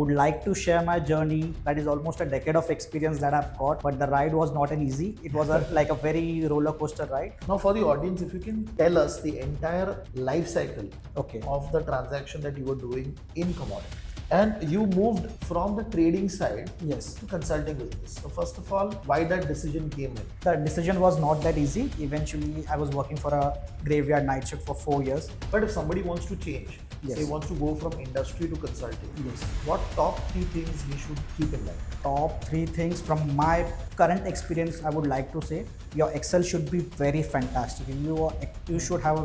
would like to share my journey. That is almost a decade of experience that I've got, but the ride was not an easy. It was like a very roller coaster ride. Now, for the audience, if you can tell us the entire life cycle Okay. of the transaction that you were doing in commodity. And you moved from the trading side Yes. to consulting business. So first of all, why that decision came in? The decision was not that easy. Eventually, I was working for a graveyard night shift for 4 years. But if somebody wants to change, Yes. say wants to go from industry to consulting, Yes. what top 3 things we should keep in mind? Top 3 things from my current experience, I would like to say your Excel should be very fantastic. You should have a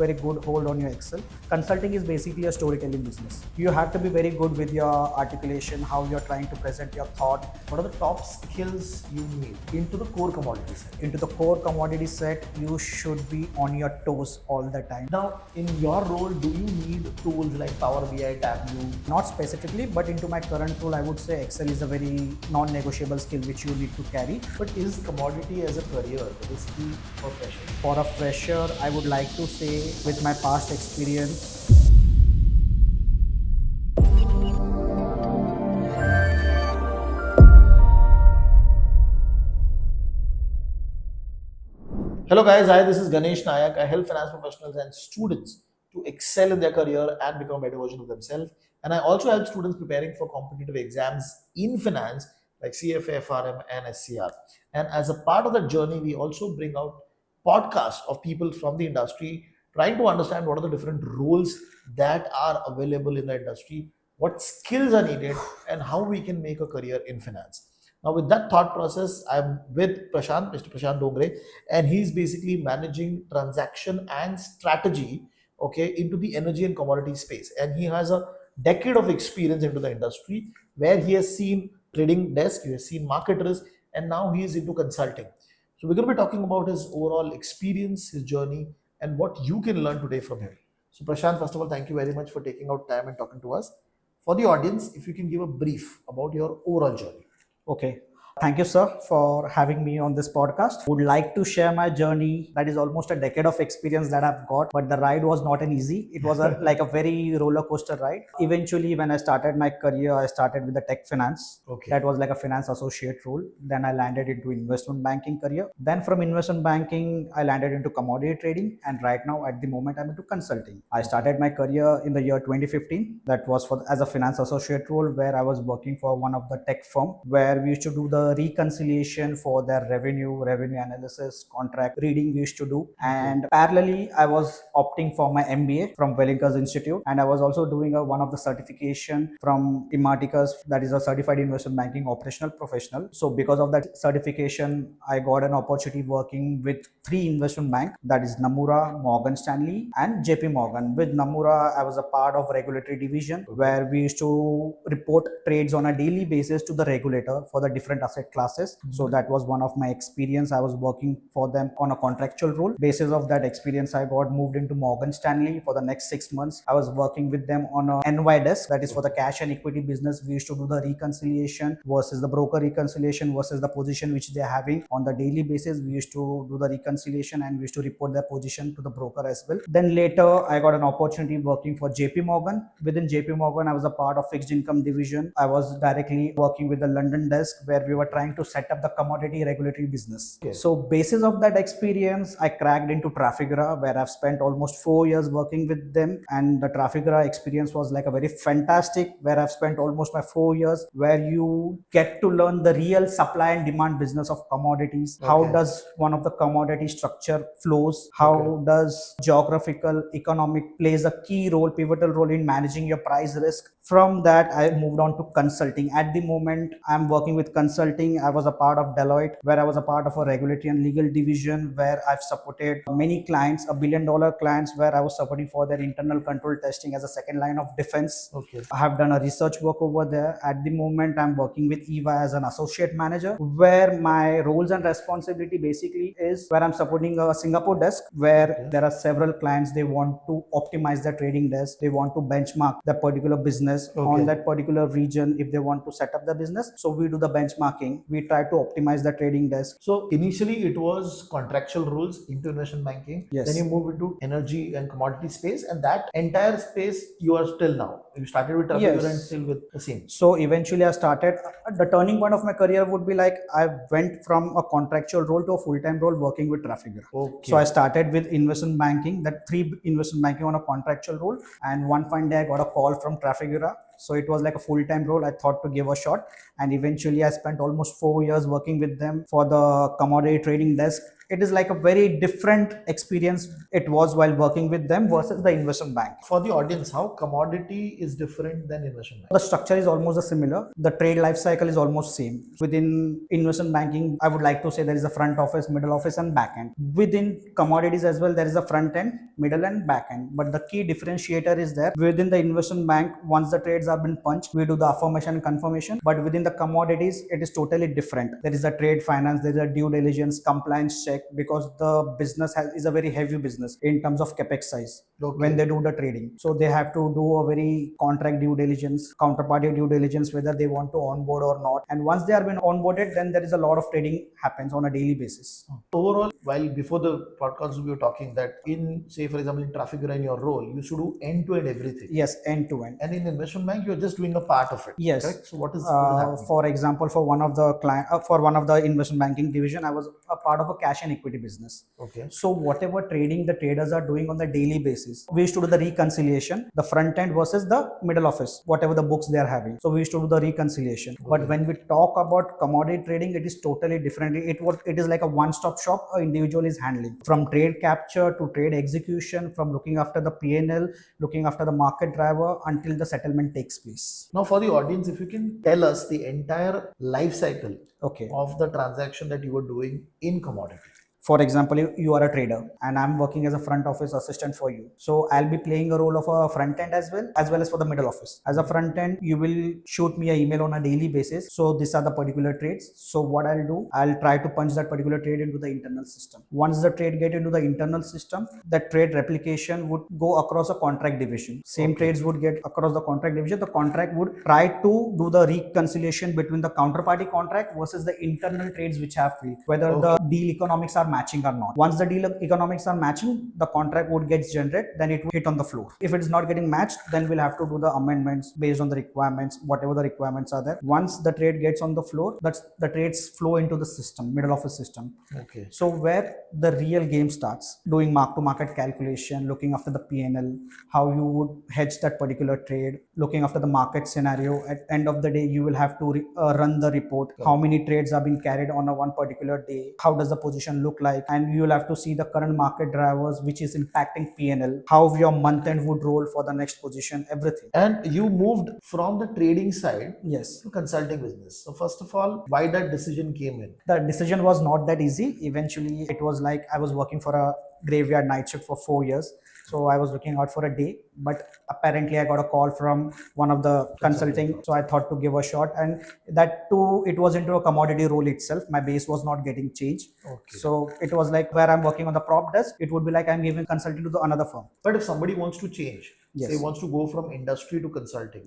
very good hold on your Excel. Consulting is basically a storytelling business. You have to be very good with your articulation, how you're trying to present your thought. What are the top skills you need into the core commodity side? Into the core commodity set, you should be on your toes all the time. Now, in your role, do you need tools like Power BI, Tableau? Not specifically, but into my current role, I would say Excel is a very non-negotiable skill which you need to carry. But is commodity as a career risky for freshers? For a fresher, I would like to say with my past experience, Hello guys, hi, this is Ganesh Nayak. I help finance professionals and students to excel in their career and become a better version of themselves. And I also help students preparing for competitive exams in finance like CFA, FRM and SCR. And as a part of that journey, we also bring out podcasts of people from the industry trying to understand what are the different roles that are available in the industry, what skills are needed, and how we can make a career in finance. Now, with that thought process, I'm with Prashant, Mr.Prashant Dongre, and he's basically managing transaction and strategy, okay, into the energy and commodity space. And he has a decade of experience into the industry where he has seen trading desk, he has seen market risk, and now he is into consulting. So we're going to be talking about his overall experience, his journey, and what you can learn today from him. So Prashant, first of all, thank you very much for taking out time and talking to us. For the audience, if you can give a brief about your overall journey. okay. Thank you, sir, for having me on this podcast. Would like to share my journey. That is almost a decade of experience that I've got, but the ride was not an easy. It was like a very roller coaster ride. Eventually, when I started my career, I started with the tech finance. Okay. That was like a finance associate role. Then I landed into investment banking career. Then from investment banking, I landed into commodity trading. And right now, at the moment, I'm into consulting. I started my career in the year 2015. That was as a finance associate role where I was working for one of the tech firm where we used to do the reconciliation for their revenue analysis, contract reading we used to do. And parallelly, I was opting for my MBA from Wellington Institute, and I was also doing one of the certification from Immaticus, that is a certified investment banking operational professional. So because of that certification, I got an opportunity working with 3 investment bank, that is Nomura, Morgan Stanley and JP Morgan. With Nomura, I was a part of regulatory division where we used to report trades on a daily basis to the regulator for the different asset classes. So that was one of my experience. I was working for them on a contractual role. Basis of that experience, I got moved into Morgan Stanley for the next 6 months. I was working with them on a NY desk, that is for the cash and equity business. We used to do the reconciliation versus the broker reconciliation versus the position which they're having on the daily basis. We used to do the reconciliation and we used to report their position to the broker as well. Then later, I got an opportunity working for JP Morgan. Within JP Morgan, I was a part of fixed income division. I was directly working with the London desk where we were trying to set up the commodity regulatory business. Okay. So basis of that experience, I cracked into Trafigura where I've spent almost 4 years working with them. And the Trafigura experience was like a very fantastic where I've spent almost my 4 years where you get to learn the real supply and demand business of commodities. Okay. How does one of the commodity structure flows? How does geographical economic plays a key role, pivotal role in managing your price risk? From that, I moved on to consulting. At the moment, I'm working with consulting. I was a part of Deloitte, where I was a part of a regulatory and legal division, where I've supported many clients, $1 billion clients, where I was supporting for their internal control testing as a second line of defense. Okay. I have done a research work over there. At the moment, I'm working with EVA as an associate manager, where my roles and responsibility basically is where I'm supporting a Singapore desk, where there are several clients, they want to optimize their trading desk. They want to benchmark the particular business on that particular region if they want to set up the business. So we do the benchmarking banking, we try to optimize the trading desk. So initially it was contractual rules into investment banking. Yes. Then you moved into energy and commodity space, and that entire space you are still now. You started with Trafigura and still with the same. So eventually I started, the turning point of my career would be like I went from a contractual role to a full-time role working with Trafigura. Okay. So I started with investment banking, that 3 investment banking on a contractual role, and one fine day I got a call from Trafigura. So it was like a full-time role. I thought to give a shot, and eventually I spent almost 4 years working with them for the commodity trading desk. It is like a very different experience it was while working with them versus the investment bank. For the audience, how commodity is different than investment banking? The structure is almost similar. The trade life cycle is almost same. Within investment banking, I would like to say there is a front office, middle office, and back end. Within commodities as well, there is a front end, middle and back end. But the key differentiator is there. Within the investment bank, once the trades have been punched, we do the affirmation and confirmation. But within the commodities, it is totally different. There is a trade finance, there is a due diligence, compliance check, because the business is a very heavy business in terms of capex size. Okay. When they do the trading, so they have to do a very contract due diligence, counterparty due diligence, whether they want to onboard or not. And once they are been onboarded, then there is a lot of trading happens on a daily basis. Overall, while before the podcast we were talking that in, say for example, in Trafigura in your role, you should do end to end everything. Yes, end to end. And in investment bank, you're just doing a part of it. Yes. Correct? So what is happening? For example, for one of the client, for one of the investment banking division, I was a part of a cash and equity business. Okay. So whatever trading the traders are doing on the daily basis, we used to do the reconciliation, the front end versus the middle office, whatever the books they are having. So we used to do the reconciliation. Okay. But when we talk about commodity trading, it is totally different. It is like a one-stop shop an individual is handling, from trade capture to trade execution, from looking after the P&L, looking after the market driver until the settlement takes place. Now for the audience, if you can tell us the entire life cycle of the transaction that you were doing in commodity. For example, you are a trader and I'm working as a front office assistant for you. So I'll be playing a role of a front end as well as for the middle office. As a front end, you will shoot me an email on a daily basis. So these are the particular trades. So what I'll do, I'll try to punch that particular trade into the internal system. Once the trade get into the internal system, that trade replication would go across a contract division. Same trades would get across the contract division. The contract would try to do the reconciliation between the counterparty contract versus the internal trades which have failed, whether the deal economics are matching or not. Once the deal economics are matching, the contract would get generated, then it would hit on the floor. If it is not getting matched, then we'll have to do the amendments based on the requirements, whatever the requirements are there. Once the trade gets on the floor, that's the trades flow into the system, middle office system. Okay. So where the real game starts, doing mark to market calculation, looking after the P&L, how you would hedge that particular trade, looking after the market scenario. At end of the day, you will have to run the report, how many trades are being carried on a one particular day, how does the position look like, and you will have to see the current market drivers which is impacting P&L, how your month end would roll for the next position, everything. And you moved from the trading side to consulting business. So first of all, why that decision came in? The decision was not that easy. Eventually it was like I was working for a graveyard night shift for 4 years. So I was looking out for a day, but apparently I got a call from one of the consulting. So I thought to give a shot, and that too, it was into a commodity role itself. My base was not getting changed. Okay. So it was like where I'm working on the prop desk, it would be like I'm giving consulting to another firm. But if somebody wants to change, say wants to go from industry to consulting,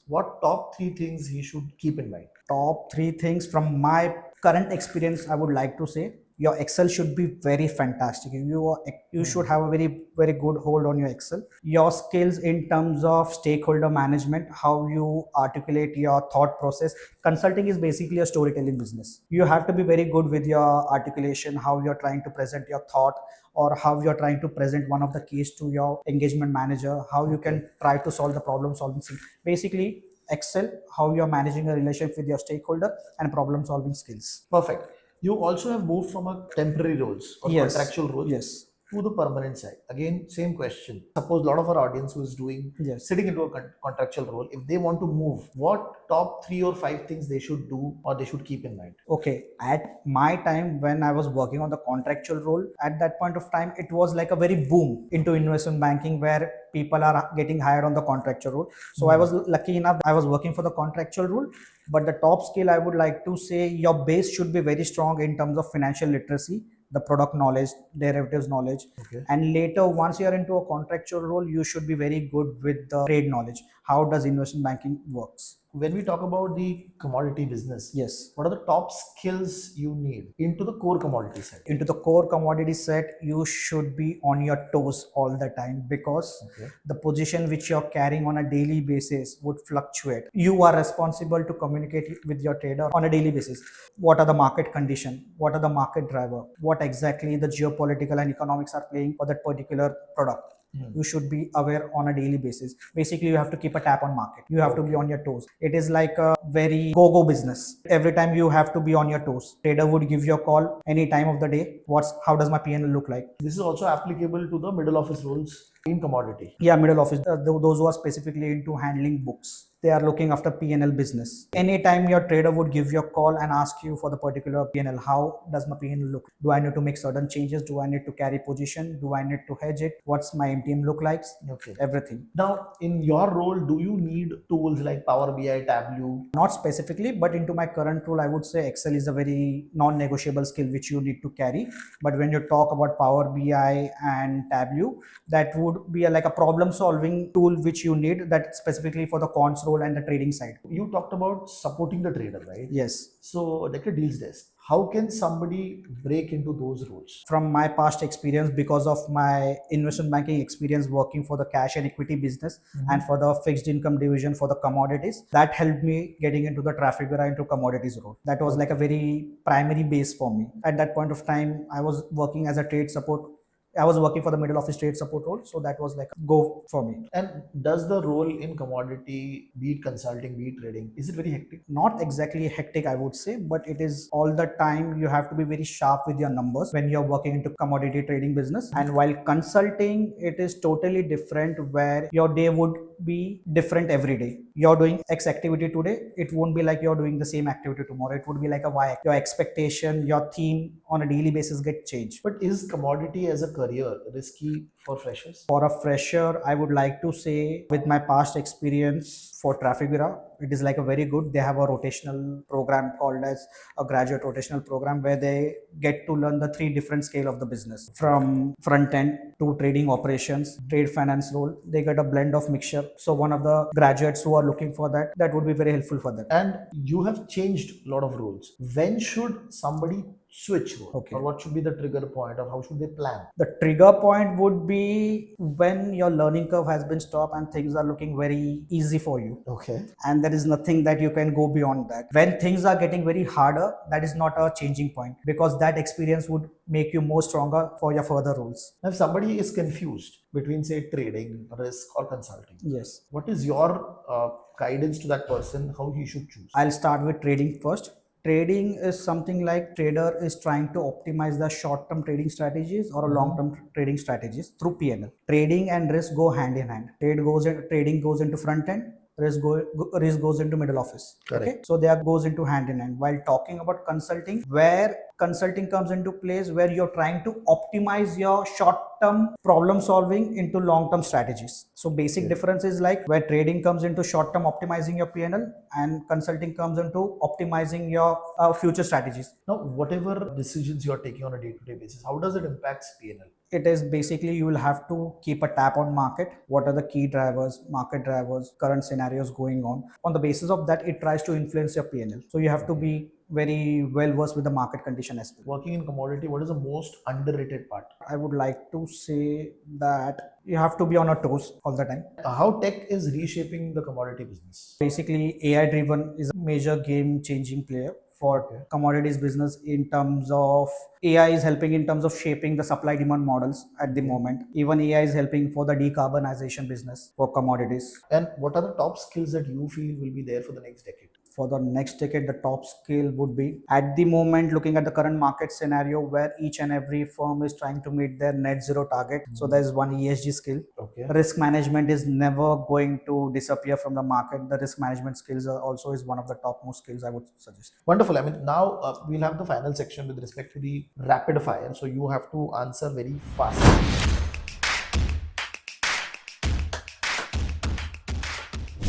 what top 3 things he should keep in mind? Top 3 things from my current experience, I would like to say, your Excel should be very fantastic. You should have a very good hold on your Excel. Your skills in terms of stakeholder management, how you articulate your thought process. Consulting is basically a storytelling business. You have to be very good with your articulation, how you're trying to present your thought, or how you're trying to present one of the case to your engagement manager, how you can try to solve the problem solving thing. Basically, Excel, how you're managing a relationship with your stakeholder, and problem solving skills. Perfect. You also have moved from a temporary roles or contractual roles to the permanent side. Again, same question. Suppose a lot of our audience who is doing sitting into a contractual role, if they want to move, what top 3 or 5 things they should do or they should keep in mind? Okay, at my time when I was working on the contractual role, at that point of time, it was like a very boom into investment banking where people are getting hired on the contractual role. So I was lucky enough, I was working for the contractual role. But the top skill I would like to say, your base should be very strong in terms of financial literacy, the product knowledge, derivatives knowledge. And later, once you are into a contractual role, you should be very good with the trade knowledge. How does investment banking works? when we talk about the commodity business, Yes. what are the top skills you need into the core commodity side? Into the core commodity set, you should be on your toes all the time, because Okay. the position which you're carrying on a daily basis would fluctuate. You are responsible to communicate with your trader on a daily basis. What are the market condition? What are the market driver? What exactly the geopolitical and economics are playing for that particular product? You should be aware on a daily basis. Basically, you have to keep a tap on market. You have to be on your toes. It is like a very go business. Every time you have to be on your toes. Trader would give you a call any time of the day. How does my PNL look like? This is also applicable to the middle office roles in commodity. Yeah, middle office. Those who are specifically into handling books, they are looking after P&L business. Anytime your trader would give you a call and ask you for the particular P&L, how does my P&L look? Do I need to make certain changes? Do I need to carry position? Do I need to hedge it? What's my MTM look like? Okay. Everything. Now, in your role, do you need tools like Power BI, Tableau? Not specifically, but into my current role, I would say Excel is a very non-negotiable skill which you need to carry. But when you talk about Power BI and Tableau, that would be like a problem-solving tool which you need, that specifically for the quants role and the trading side. You talked about supporting the trader, right? Yes. So, like a deals desk, how can somebody break into those roles? From my past experience, because of my investment banking experience working for the cash and equity business and for the fixed income division for the commodities, that helped me getting into the Trafigura into commodities role. That was like a very primary base for me. At that point of time, I was working as a trade support. I was working for the middle office trade support role, so that was like a go for me. And does the role in commodity, be it consulting, be it trading, is it very hectic? Not exactly hectic, I would say, but it is all the time. You have to be very sharp with your numbers when you're working into commodity trading business. And while consulting, it is totally different, where your day would be different every day. You're doing X activity today, it won't be like you're doing the same activity tomorrow. It would be like a Y. Your expectation, your theme on a daily basis get changed. But is commodity as a career risky for freshers? For a fresher, I would like to say, with my past experience for Trafigura, it is like a very good. They have a rotational program called as a graduate rotational program, where they get to learn the 3 different scale of the business, from front end to trading operations, trade finance role. They get a blend of mixture. So one of the graduates who are looking for that would be very helpful for them. And you have changed a lot of roles. When should somebody switch role? Okay. Or what should be the trigger point, or how should they plan? The trigger point would be when your learning curve has been stopped and things are looking very easy for you. Okay. And there is nothing that you can go beyond that. When things are getting very harder, that is not a changing point, because that experience would make you more stronger for your further roles. Now, if somebody is confused between, say, trading, risk, or consulting, Yes. what is your guidance to that person, how he should choose? I'll start with trading first. Trading is something like trader is trying to optimize the short-term trading strategies or long-term trading strategies through PNL. Trading and risk go hand in hand. Trading goes into front end. Risk goes into middle office. Correct. Okay, so there goes into hand in hand. While talking about consulting, where consulting comes into place, where you're trying to optimize your short-term problem solving into long-term strategies. So basic difference is like where trading comes into short-term optimizing your PNL, and consulting comes into optimizing your future strategies. Now, whatever decisions you are taking on a day-to-day basis, how does it impact PNL? It is basically, you will have to keep a tap on market. What are the key drivers, market drivers, current scenarios going on? On the basis of that, it tries to influence your PNL. So you have to be very well versed with the market condition as well. Working in commodity, what is the most underrated part? I would like to say that you have to be on your toes all the time. How tech is reshaping the commodity business? Basically, AI driven is a major game changing player for commodities business, in terms of AI is helping in terms of shaping the supply demand models at the moment. Even AI is helping for the decarbonization business for commodities. And what are the top skills that you feel will be there for the next decade? For the next decade, the top skill would be, at the moment, looking at the current market scenario where each and every firm is trying to meet their net zero target. So there is one ESG skill. Okay. Risk management is never going to disappear from the market. The risk management skills are also is one of the topmost skills I would suggest. Wonderful. I mean, now we'll have the final section with respect to the rapid fire. So you have to answer very fast.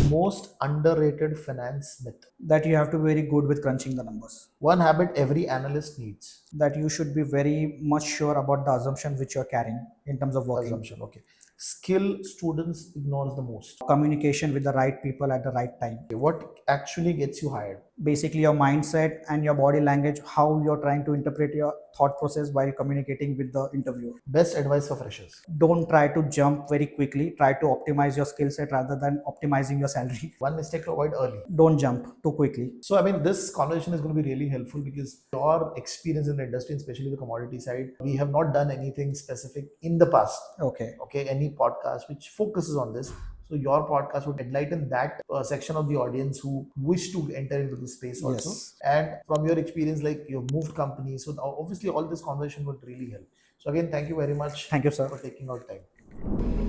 Most underrated finance myth? That you have to be very good with crunching the numbers. One habit every analyst needs? That you should be very much sure about the assumption which you're carrying in terms of working. Assumption. Okay. skill students ignores the most? Communication with the right people at the right time. What actually gets you hired? Basically, your mindset and your body language, how you're trying to interpret your thought process while communicating with the interviewer. Best advice for freshers? Don't try to jump very quickly. Try to optimize your skill set rather than optimizing your salary. One mistake to avoid early. Don't jump too quickly. So, I mean, this conversation is going to be really helpful because your experience in the industry, especially the commodity side, we have not done anything specific in the past. Okay. Any podcast which focuses on this. So your podcast would enlighten that section of the audience who wish to enter into this space also. Yes. And from your experience, like you've moved companies, so obviously all this conversation would really help. So again, thank you very much. Thank you, sir. For taking out time.